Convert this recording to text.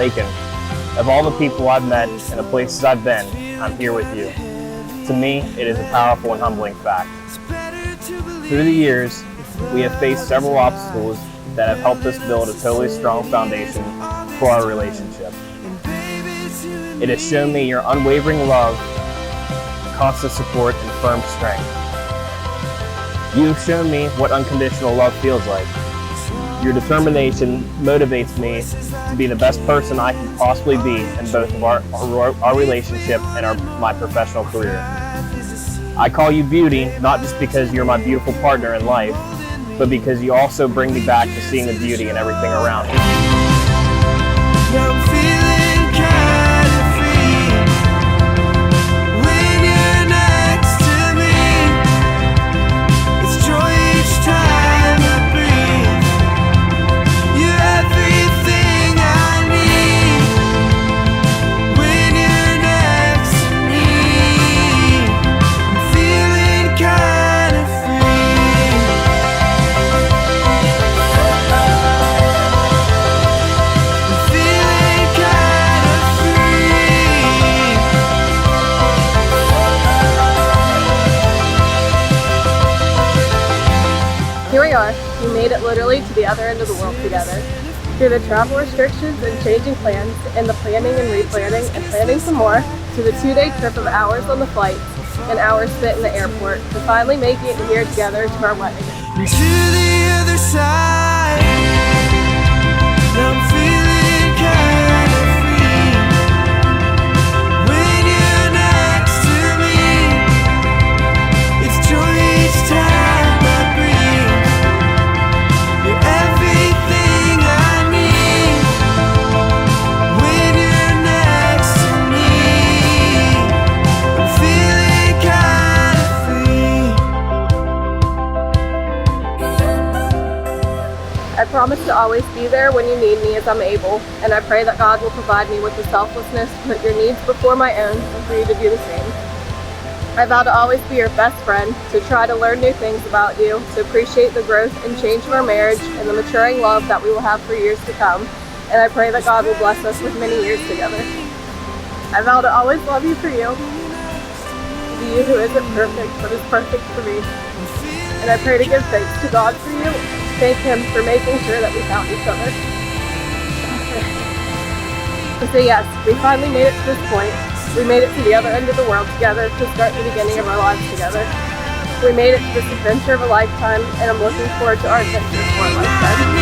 awakened. Of all the people I've met and the places I've been, I'm here with you. To me, it is a powerful and humbling fact. Through the years, we have faced several obstacles that have helped us build a totally strong foundation for our relationship. It has shown me your unwavering love, constant support, and firm strength. You have shown me what unconditional love feels like. Your determination motivates me to be the best person I can possibly be in both of our relationship and my professional career. I call you beauty, not just because you're my beautiful partner in life, but because you also bring me back to seeing the beauty in everything around me. Here we are. We made it literally to the other end of the world together. Through the travel restrictions and changing plans, and the planning and replanning and planning some more, to the 2-day trip of hours on the flight and hours spent in the airport, to finally making it here together to our wedding. To the other side, I'm feeling kind of free. When you're next to me, it's joy each time I breathe. You're everything I need. When you're next to me, I'm feeling kind of free. I promise to always be there when you need me as I'm able, and I pray that God will provide me with the selflessness to put your needs before my own and for you to do the same. I vow to always be your best friend, to try to learn new things about you, to appreciate the growth and change of our marriage and the maturing love that we will have for years to come, and I pray that God will bless us with many years together. I vow to always love you for you, the you who isn't perfect but is perfect for me, and I pray to give thanks to God for you. Thank Him for making sure that we found each other. So yes, we finally made it to this point. We made it to the other end of the world together to start the beginning of our lives together. We made it to this adventure of a lifetime, and I'm looking forward to our adventure for a lifetime.